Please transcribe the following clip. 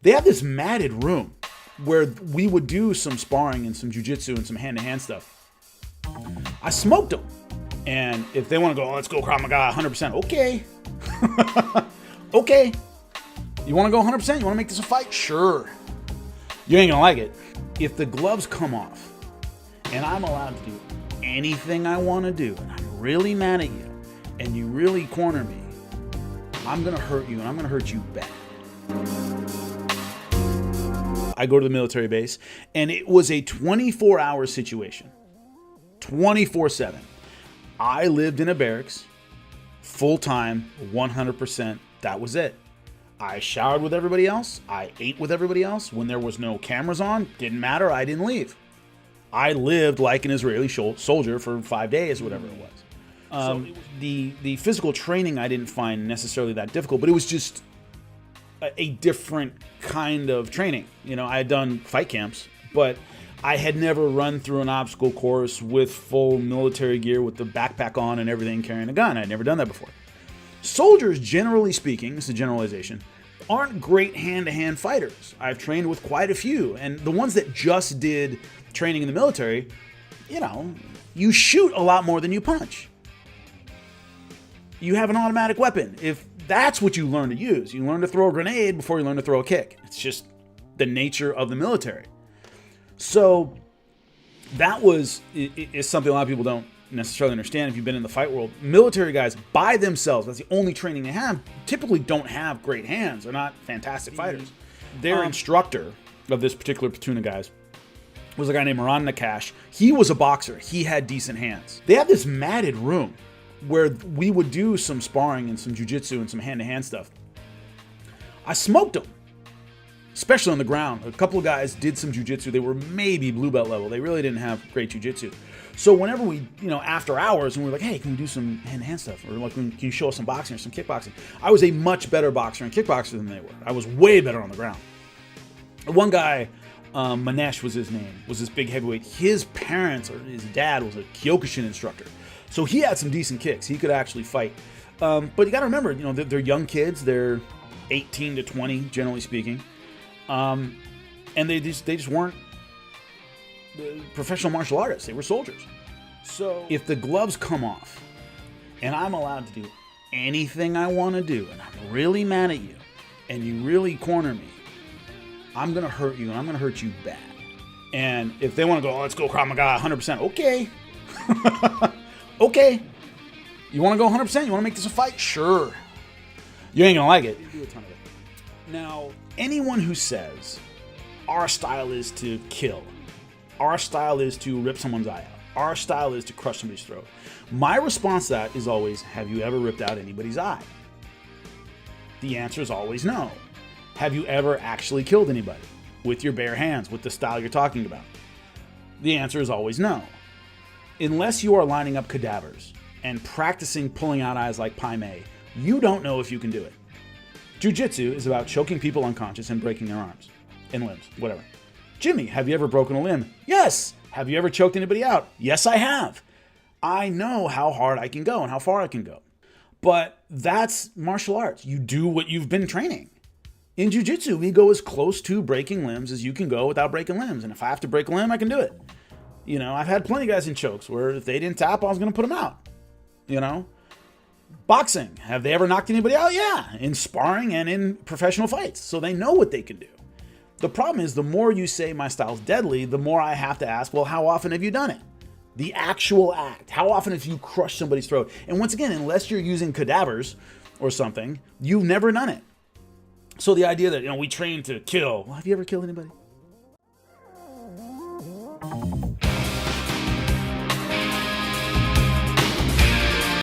They have this matted room where we would do some sparring and some jujitsu and some hand-to-hand stuff. I smoked them. And if they want to go, oh, let's go Krav Maga 100%. Okay. Okay. You want to go 100%? You want to make this a fight? Sure. You ain't going to like it. If the gloves come off and I'm allowed to do anything I want to do and I'm really mad at you and you really corner me, I'm going to hurt you and I'm going to hurt you bad. I go to the military base and it was a 24-hour situation. 24/7. I lived in a barracks, full-time, 100%. That was it. I showered with everybody else. I ate with everybody else. When there was no cameras on, didn't matter. I didn't leave. I lived like an Israeli soldier for 5 days, whatever it was. The physical training I didn't find necessarily that difficult, but it was just a different kind of training. You know, I had done fight camps, but I had never run through an obstacle course with full military gear with the backpack on and everything, carrying a gun. I'd never done that before. Soldiers, generally speaking, this is a generalization, aren't great hand-to-hand fighters. I've trained with quite a few, and the ones that just did training in the military, you know, you shoot a lot more than you punch. You have an automatic weapon. If that's what you learn to use, you learn to throw a grenade before you learn to throw a kick. It's just the nature of the military. So that is something a lot of people don't necessarily understand if you've been in the fight world. Military guys by themselves, that's the only training they have, typically don't have great hands. They're not fantastic fighters. Their instructor of this particular platoon of guys was a guy named Moran Nakash. He was a boxer. He had decent hands. They have this matted room where we would do some sparring and some jujitsu and some hand-to-hand stuff. I smoked them. Especially on the ground. A couple of guys did some jujitsu. They were maybe blue belt level. They really didn't have great jujitsu. So whenever we, you know, after hours, and we were like, hey, can we do some hand-to-hand stuff? Or like, can you show us some boxing or some kickboxing? I was a much better boxer and kickboxer than they were. I was way better on the ground. One guy, Manesh was his name, was this big heavyweight. His parents, or his dad, was a Kyokushin instructor. So he had some decent kicks. He could actually fight. But you got to remember, you know, they're young kids. They're 18 to 20, generally speaking. And they just weren't professional martial artists. They were soldiers. So if the gloves come off and I'm allowed to do anything I want to do and I'm really mad at you and you really corner me, I'm going to hurt you and I'm going to hurt you bad. And if they want to go, oh, let's go Krav Maga 100%. Okay. Okay. You want to go 100%? You want to make this a fight? Sure. You ain't going to like it. You do a ton of it. Now, anyone who says our style is to kill, our style is to rip someone's eye out, our style is to crush somebody's throat, my response to that is always, have you ever ripped out anybody's eye? The answer is always no. Have you ever actually killed anybody with your bare hands, with the style you're talking about? The answer is always no. Unless you are lining up cadavers and practicing pulling out eyes like Pai Mei, you don't know if you can do it. Jiu-jitsu is about choking people unconscious and breaking their arms and limbs, whatever. Jimmy, have you ever broken a limb? Yes. Have you ever choked anybody out? Yes, I have. I know how hard I can go and how far I can go. But that's martial arts. You do what you've been training. In jiu-jitsu, we go as close to breaking limbs as you can go without breaking limbs. And if I have to break a limb, I can do it. You know, I've had plenty of guys in chokes where if they didn't tap, I was going to put them out. You know? Boxing. Have they ever knocked anybody out? Yeah. In sparring and in professional fights. So they know what they can do. The problem is the more you say my style's deadly, the more I have to ask, well, how often have you done it? The actual act. How often have you crushed somebody's throat? And once again, unless you're using cadavers or something, you've never done it. So the idea that, you know, we train to kill. Well, have you ever killed anybody?